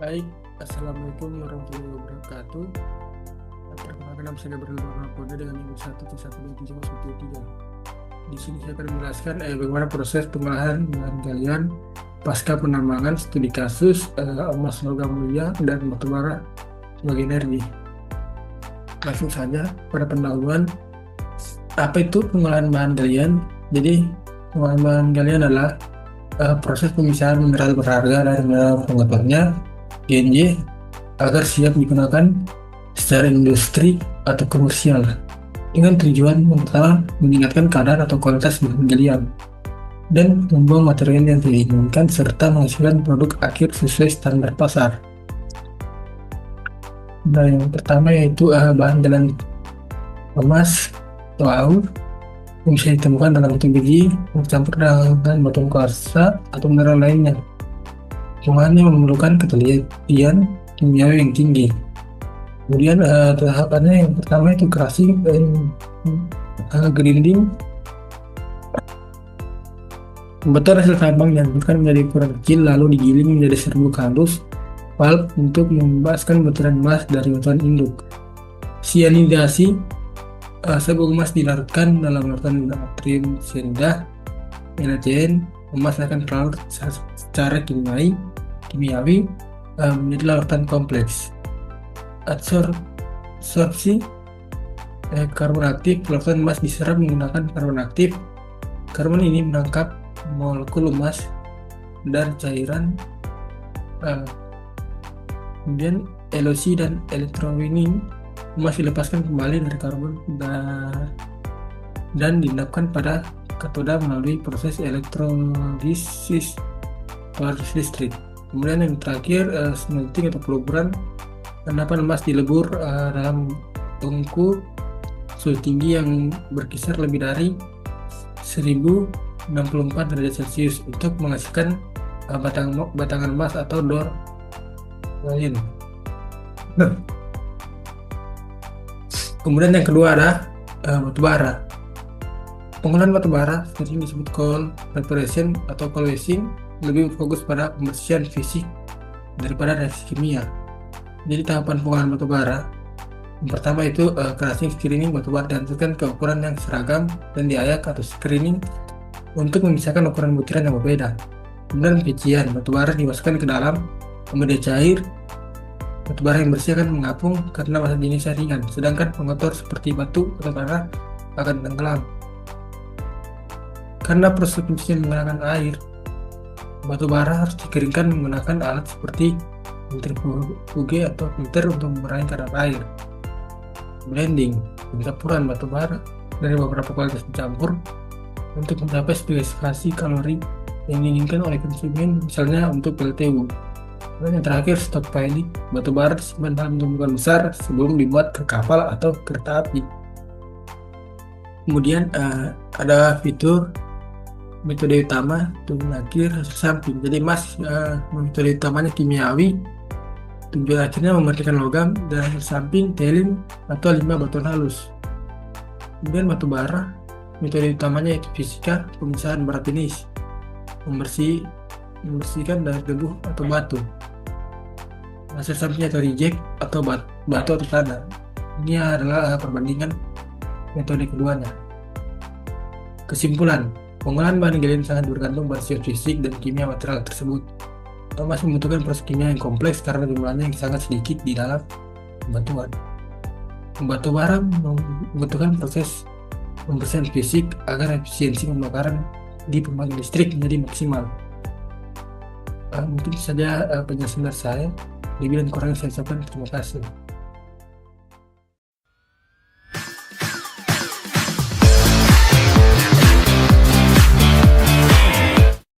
Baik, Assalamualaikum warahmatullahi wabarakatuh. Perkenalkan nama saya Gabriel Kode dengan NIM 17123. Di sini saya akan menjelaskan bagaimana proses pengolahan bahan galian pasca penambangan studi kasus emas logam mulia dan batu bara sebagai energi. Langsung saja pada pendahuluan, apa itu pengolahan bahan galian? Jadi pengolahan bahan galian adalah proses pemisahan mineral berharga dari mineral pengetahuannya GNJ agar siap digunakan secara industri atau komersial dengan tujuan yang pertama meningkatkan kadar atau kualitas bahan galian dan membuang material yang tidak diinginkan serta menghasilkan produk akhir sesuai standar pasar. Nah, yang pertama yaitu bahan galian emas atau AU yang bisa ditemukan dalam batu biji bercampur dengan batu kuarsa atau mineral lainnya. Pengolahannya memerlukan ketelitian kimiawi yang tinggi. Kemudian tahapannya yang pertama itu crushing dan grinding. Membentuk hasil tambang yang bukan menjadi ukuran kecil lalu digiling menjadi serbuk halus pulp untuk membebaskan butiran emas dari batuan induk. Sianidasi, serbuk emas dilarutkan dalam larutan natrium cyanida NaCN. Emas akan terlarut secara kimiawi menjadi larutan kompleks. Adsorpsi karbon aktif, larutan emas diserap menggunakan karbon aktif. Karbon ini menangkap molekul emas dan cairan. Kemudian elosi dan electrowinning, emas dilepaskan kembali dari karbon dan diendapkan pada katoda melalui proses elektrolisis arus listrik. Kemudian yang terakhir smelting atau peluburan. Endapan emas dilebur dalam tungku suhu tinggi yang berkisar lebih dari 1064 derajat Celcius untuk menghasilkan batangan emas atau door lain. Kemudian yang kedua ada batu bara. Pengolahan batu bara sering disebut coal preparation atau coal washing, lebih berfokus pada pembersihan fisik daripada reaksi kimia. Jadi tahapan pengolahan batu bara yang pertama itu crushing, screening. Batu bara dihancurkan ke ukuran yang seragam dan diayak atau screening untuk memisahkan ukuran butiran yang berbeda. Kemudian pencucian, batu bara dimasukkan ke dalam media cair. Batu bara yang bersih akan mengapung karena massa jenisnya ringan, sedangkan pengotor seperti batu atau tanah akan tenggelam. Karena proses pencucian menggunakan air, batu bara harus dikeringkan menggunakan alat seperti sentrifuge atau filter untuk mengurangi kadar air. Blending, pencampuran batu bara dari beberapa kualitas pencampur untuk mencapai spesifikasi kalori yang diinginkan oleh konsumen, misalnya untuk PLTU. Dan yang terakhir, stockpiling, batu bara disimpan dalam tumpukan besar sebelum dibuat ke kapal atau kereta api. Kemudian ada fitur metode utama, tujuan akhir, hasil samping. Jadi emas metode utamanya kimiawi, tujuan akhirnya mematikan logam, dan hasil samping telin atau limbah batuan halus. Kemudian batu bara metode utamanya itu fisika, pemisahan berat jenis, membersihkan dari debu atau batu. Hasil sampingnya atau reject atau batu atau tanah. Ini adalah perbandingan metode keduanya. Kesimpulan, pengolahan bahan galian sangat bergantung pada sifat fisik dan kimia material tersebut. Emas membutuhkan proses kimia yang kompleks karena jumlahnya yang sangat sedikit di dalam batuan. Batu bara membutuhkan proses pembersihan fisik agar efisiensi pembakaran di pembangkit listrik menjadi maksimal. Mungkin saja penjelasan dari saya. Lebih dan kurangnya saya ucapkan terima kasih.